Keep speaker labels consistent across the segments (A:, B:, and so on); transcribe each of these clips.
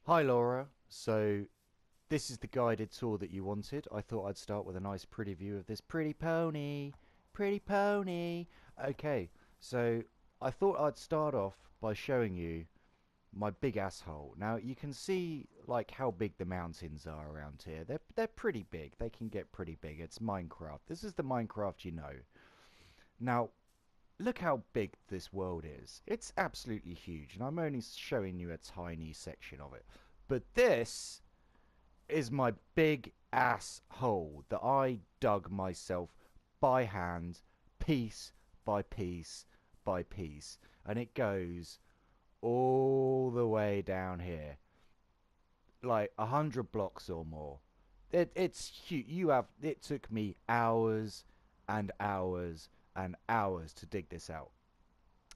A: Hi Laura, so this is the guided tour that you wanted. I thought I'd start with a nice pretty view of this pretty pony. Pretty pony. Okay, so I thought I'd start off by showing you my big asshole. Now you can see like how big the mountains are around here. They're pretty big. They can get pretty big. It's Minecraft. This is the Minecraft you know. Now look how big this world is. It's absolutely huge, and I'm only showing you a tiny section of it. But this is my big ass hole that I dug myself by hand, piece by piece by piece. And it goes all the way down here. Like 100 blocks or more. It's huge. It took me hours and hours and hours to dig this out.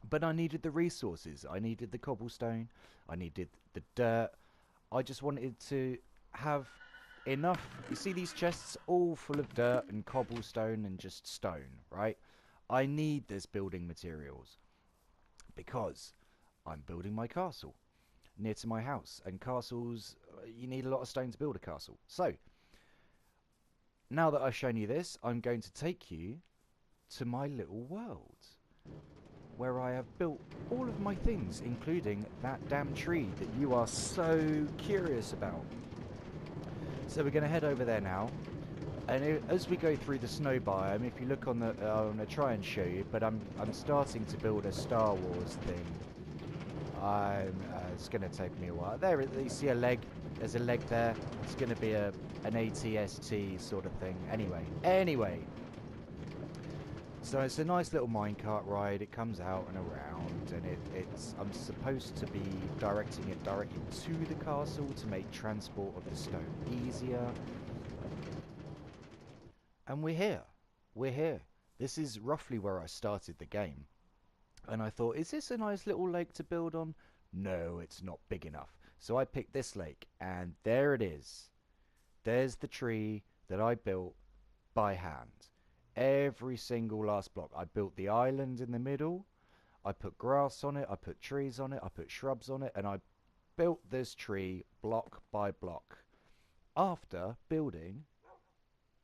A: But I needed the resources. I needed the cobblestone. I needed the dirt. I just wanted to have enough. You see these chests all full of dirt and cobblestone and just stone, right? I need this building materials because I'm building my castle near to my house. And castles, you need a lot of stone to build a castle. So, now that I've shown you this, I'm going to take you to my little world, where I have built all of my things, including that damn tree that you are so curious about. So we're going to head over there now, and as we go through the snow biome, if you look on the, I'm going to try and show you, but I'm starting to build a Star Wars thing. It's going to take me a while. There, you see a leg. There's a leg there. It's going to be an ATST sort of thing. Anyway. So it's a nice little minecart ride. It comes out and around, and I'm supposed to be directing it directly to the castle to make transport of the stone easier. And we're here. We're here. This is roughly where I started the game. And I thought, is this a nice little lake to build on? No, it's not big enough. So I picked this lake, and there it is. There's the tree that I built by hand. Every single last block. I built the island in the middle. I put grass on it. I put trees on it. I put shrubs on it. And I built this tree block by block after building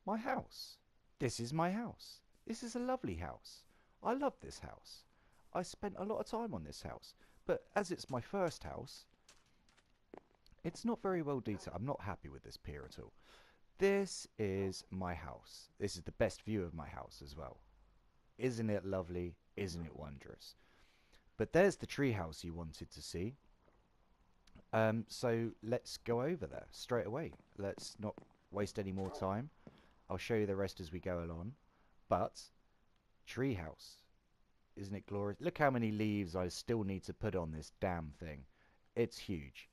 A: my house. This is my house. This is a lovely house. I love this house. I spent a lot of time on this house. But as it's my first house, it's not very well detailed. I'm not happy with this pier at all. This is my house. This is the best view of my house as well. Isn't it lovely? Isn't it wondrous? But there's the treehouse you wanted to see. So let's go over there straight away. Let's not waste any more time. I'll show you the rest as we go along. But treehouse, isn't it glorious? Look how many leaves I still need to put on this damn thing. It's huge.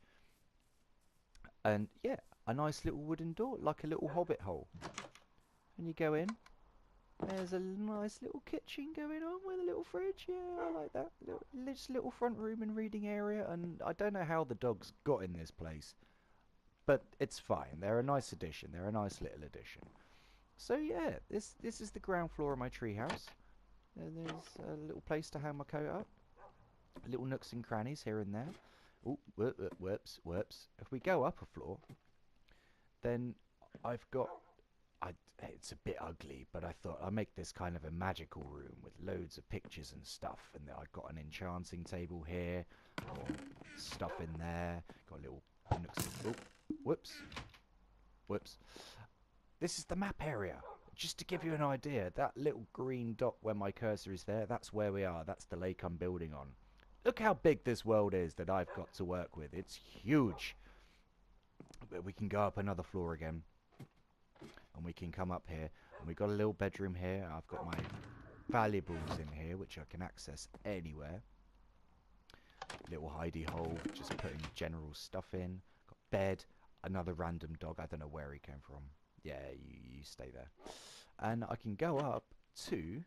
A: And yeah, a nice little wooden door, like a little hobbit hole. And you go in. There's a nice little kitchen going on with a little fridge. Yeah, I like that. Just little front room and reading area. And I don't know how the dogs got in this place, but it's fine. They're a nice addition. They're a nice little addition. So yeah, this is the ground floor of my treehouse. And there's a little place to hang my coat up. Little nooks and crannies here and there. Oh, whoops. If we go up a floor, then I've got... it's a bit ugly, but I thought I'd make this kind of a magical room with loads of pictures and stuff. And I've got an enchanting table here, or stuff in there. Got a little nooks and... Oh, whoops. This is the map area. Just to give you an idea, that little green dot where my cursor is there, that's where we are. That's the lake I'm building on. Look how big this world is that I've got to work with. It's huge. But we can go up another floor again. And we can come up here. And we've got a little bedroom here. I've got my valuables in here, which I can access anywhere. Little hidey hole, just putting general stuff in. Got bed. Another random dog. I don't know where he came from. Yeah, you stay there. And I can go up to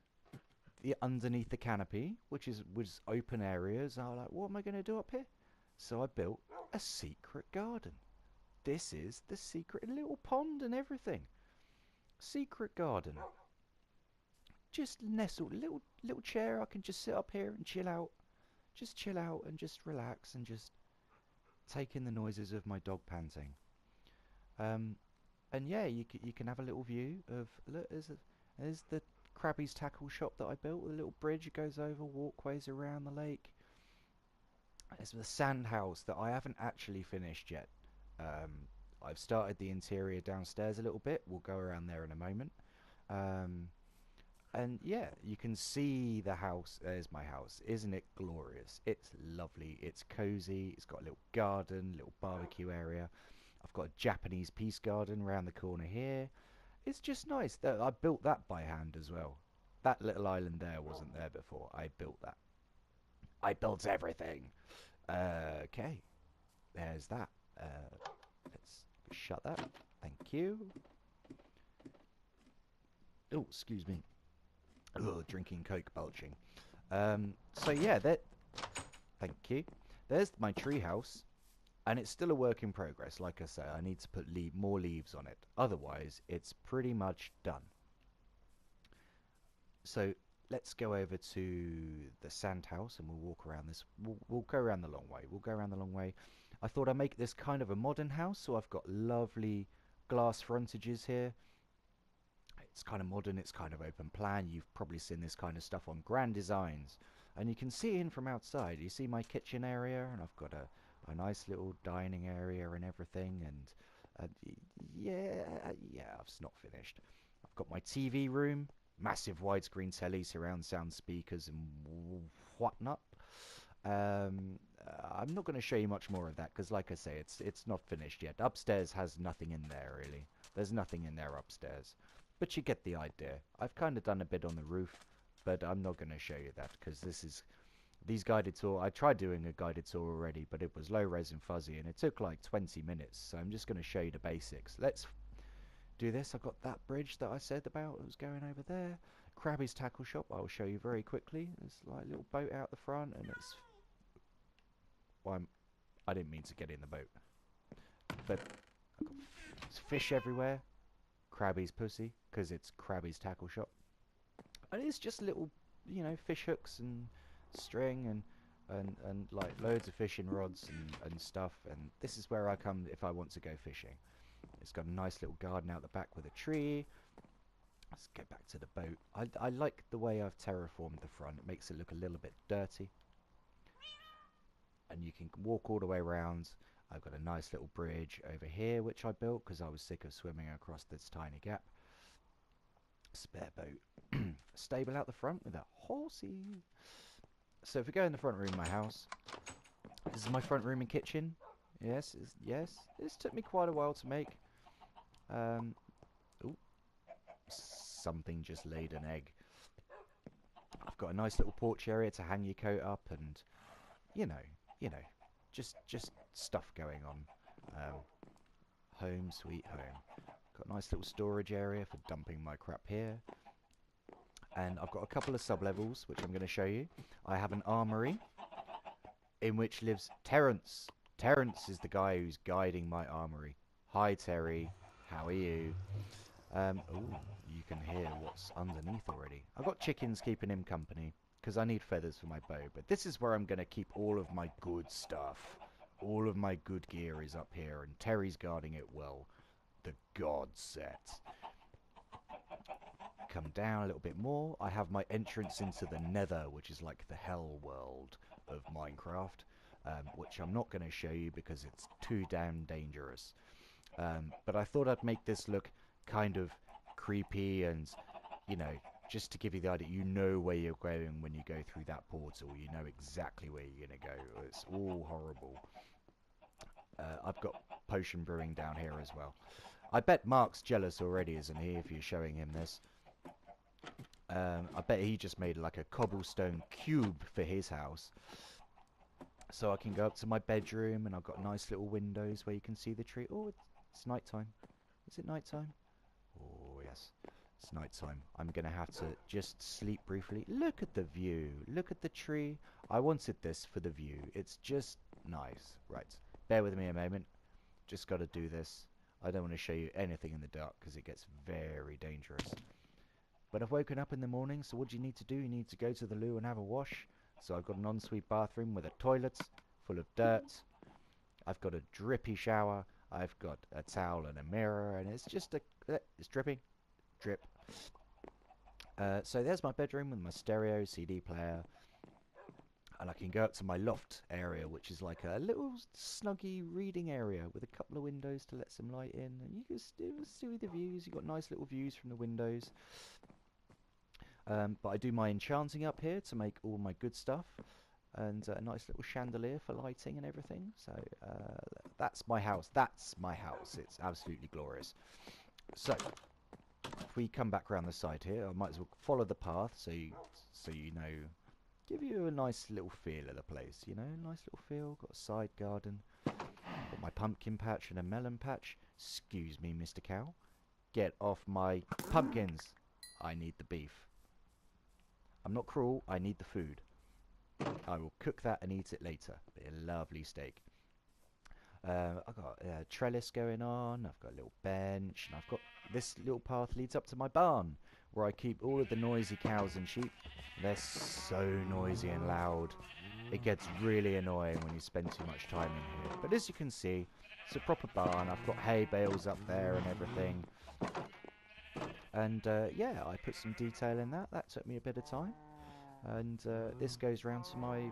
A: the underneath the canopy, which was open areas. I was like, what am I going to do up here? So I built a secret garden. This is the secret, little pond and everything. Secret garden. Just nestled, little chair. I can just sit up here and chill out. Just chill out and just relax and just take in the noises of my dog panting. Um, and yeah, you can have a little view of, look, there's the Krabby's tackle shop that I built with a little bridge that goes over, walkways around the lake. There's the sand house that I haven't actually finished yet. Um, I've started the interior downstairs a little bit. We'll go around there in a moment. Um, and yeah, you can see the house. There's my house. Isn't it glorious? It's lovely. It's cozy. It's got a little garden, little barbecue area. I've got a Japanese peace garden around the corner here. It's just nice. I built that by hand as well. That little island there wasn't there before. I built that. I built everything. Okay, there's that. Let's shut that. Thank you. Oh, excuse me. Oh, drinking Coke, belching. So yeah, that. Thank you. There's my treehouse, and it's still a work in progress. Like I say, I need to put more leaves on it. Otherwise, it's pretty much done. So let's go over to the sand house, and we'll walk around this. We'll go around the long way. We'll go around the long way. I thought I'd make this kind of a modern house, so I've got lovely glass frontages here. It's kind of modern, it's kind of open plan. You've probably seen this kind of stuff on Grand Designs. And you can see in from outside. You see my kitchen area, and I've got a nice little dining area and everything. And yeah, I've not finished. I've got my TV room, massive widescreen telly, surround sound speakers, and whatnot. I'm not going to show you much more of that because, like I say, it's not finished yet. Upstairs has nothing in there really. There's nothing in there upstairs, but you get the idea. I've kind of done a bit on the roof, but I'm not going to show you that because these guided tour. I tried doing a guided tour already, but it was low res and fuzzy, and it took like 20 minutes. So I'm just going to show you the basics. Let's do this. I've got that bridge that I said about. It was going over there. Krabby's tackle shop. I'll show you very quickly. There's like a little boat out the front, and it's. Well, I didn't mean to get in the boat, but I've got fish everywhere. Krabby's pussy, because it's Krabby's tackle shop. And it's just little, fish hooks and string and like loads of fishing rods and stuff. And this is where I come if I want to go fishing. It's got a nice little garden out the back with a tree. Let's get back to the boat. I like the way I've terraformed the front. It makes it look a little bit dirty. And you can walk all the way around. I've got a nice little bridge over here which I built because I was sick of swimming across this tiny gap. Spare boat. Stable out the front with a horsey. So if we go in the front room of my house, this is my front room and kitchen. Yes, yes. This took me quite a while to make. Ooh, something just laid an egg. I've got a nice little porch area to hang your coat up, and just stuff going on. Home sweet home. Got a nice little storage area for dumping my crap here. And I've got a couple of sub-levels, which I'm going to show you. I have an armory, in which lives Terrence. Terrence is the guy who's guiding my armory. Hi, Terry. How are you? Ooh, you can hear what's underneath already. I've got chickens keeping him company, because I need feathers for my bow. But this is where I'm going to keep all of my good stuff. All of my good gear is up here, and Terry's guarding it well. The God set. Come down a little bit more. I have my entrance into the Nether, which is like the hell world of Minecraft, which I'm not going to show you because it's too damn dangerous. But I thought I'd make this look kind of creepy and, just to give you the idea, you know where you're going when you go through that portal. You know exactly where you're going to go. It's all horrible. I've got potion brewing down here as well. I bet Mark's jealous already, isn't he, if you're showing him this? I bet he just made like a cobblestone cube for his house. So I can go up to my bedroom, and I've got nice little windows where you can see the tree. Oh, it's nighttime. Is it nighttime? Oh, yes. It's nighttime. I'm going to have to just sleep briefly. Look at the view. Look at the tree. I wanted this for the view. It's just nice. Right. Bear with me a moment. Just got to do this. I don't want to show you anything in the dark because it gets very dangerous. But I've woken up in the morning, so what do you need to do? You need to go to the loo and have a wash. So I've got an ensuite bathroom with a toilet full of dirt. I've got a drippy shower. I've got a towel and a mirror, and it's just it's dripping, drip. So there's my bedroom with my stereo, CD player, and I can go up to my loft area, which is like a little snuggy reading area with a couple of windows to let some light in, and you can still see the views. You've got nice little views from the windows. But I do my enchanting up here to make all my good stuff, and a nice little chandelier for lighting and everything. So that's my house. That's my house. It's absolutely glorious. So if we come back around the side here, I might as well follow the path so you know, give you a nice little feel of the place. You know, nice little feel. Got a side garden. Got my pumpkin patch and a melon patch. Excuse me, Mr. Cow. Get off my pumpkins. I need the beef. I'm not cruel, I need the food. I will cook that and eat it later. Be a lovely steak. I've got a trellis going on, I've got a little bench, and I've got this little path leads up to my barn, where I keep all of the noisy cows and sheep. They're so noisy and loud. It gets really annoying when you spend too much time in here. But as you can see, it's a proper barn. I've got hay bales up there and everything. And yeah, I put some detail in that. That took me a bit of time. And this goes round to my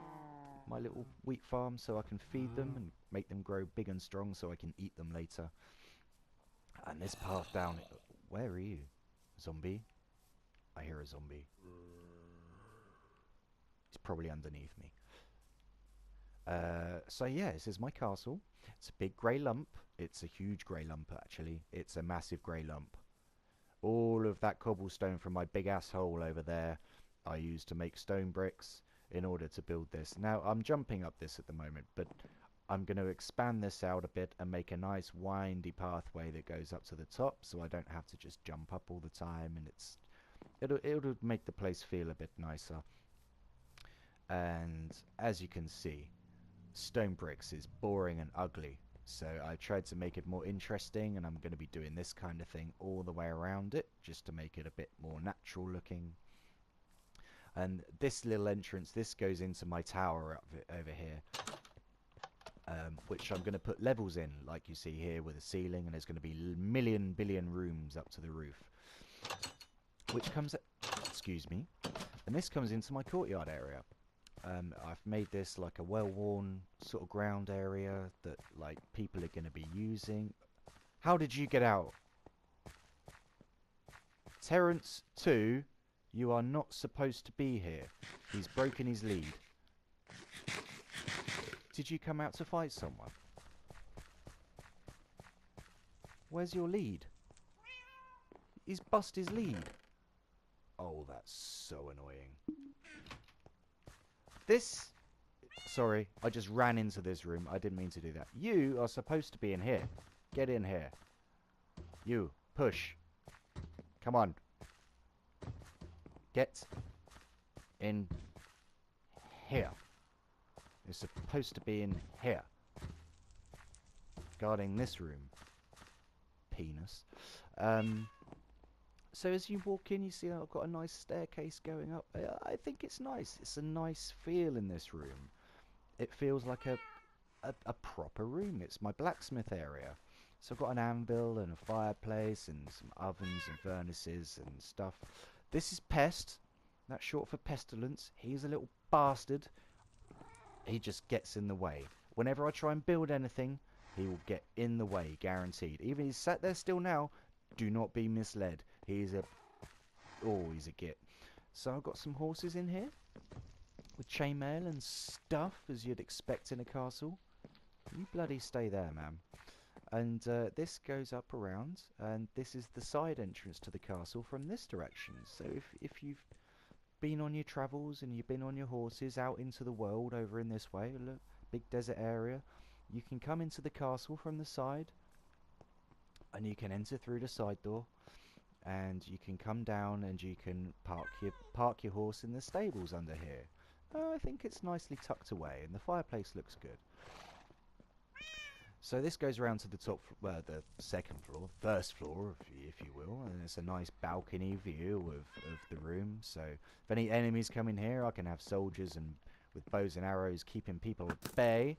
A: little wheat farm, so I can feed them and make them grow big and strong, so I can eat them later. And this path down. Where are you, zombie? I hear a zombie. He's probably underneath me. So yeah, this is my castle. It's a big grey lump. It's a huge grey lump, actually. It's a massive grey lump. All of that cobblestone from my big asshole over there I used to make stone bricks in order to build this. Now I'm jumping up this at the moment, but I'm going to expand this out a bit and make a nice windy pathway that goes up to the top, so I don't have to just jump up all the time, and it'll make the place feel a bit nicer. And as you can see, stone bricks is boring and ugly. So I tried to make it more interesting, and I'm going to be doing this kind of thing all the way around it, just to make it a bit more natural looking. And this little entrance, this goes into my tower over here, which I'm going to put levels in, like you see here, with a ceiling, and there's going to be billion rooms up to the roof. Which comes, excuse me, and this comes into my courtyard area. I've made this like a well-worn sort of ground area that like people are going to be using. How did you get out? Terrence 2, you are not supposed to be here. He's broken his lead. Did you come out to fight someone? Where's your lead? He's bust his lead. Oh, that's so annoying. This... Sorry, I just ran into this room. I didn't mean to do that. You are supposed to be in here. Get in here. You, push. Come on. Get in here. You're supposed to be in here. Guarding this room. Penis. So as you walk in, you see I've got a nice staircase going up. I think it's nice. It's a nice feel in this room. It feels like a proper room. It's my blacksmith area. So I've got an anvil and a fireplace and some ovens and furnaces and stuff. This is Pest. That's short for pestilence. He's a little bastard. He just gets in the way. Whenever I try and build anything, he will get in the way, guaranteed. Even he's sat there still now. Do not be misled. He's a... Oh, he's a git. So I've got some horses in here. With chainmail and stuff, as you'd expect in a castle. You bloody stay there, man. And this goes up around. And this is the side entrance to the castle from this direction. So if you've been on your travels and you've been on your horses out into the world over in this way, look, big desert area, you can come into the castle from the side. And you can enter through the side door, and you can come down and you can park your horse in the stables under here. I think it's nicely tucked away, and the fireplace looks good. So this goes around to the top, the second floor, first floor, if you will, and it's a nice balcony view of the room. So if any enemies come in here, I can have soldiers and with bows and arrows keeping people at bay.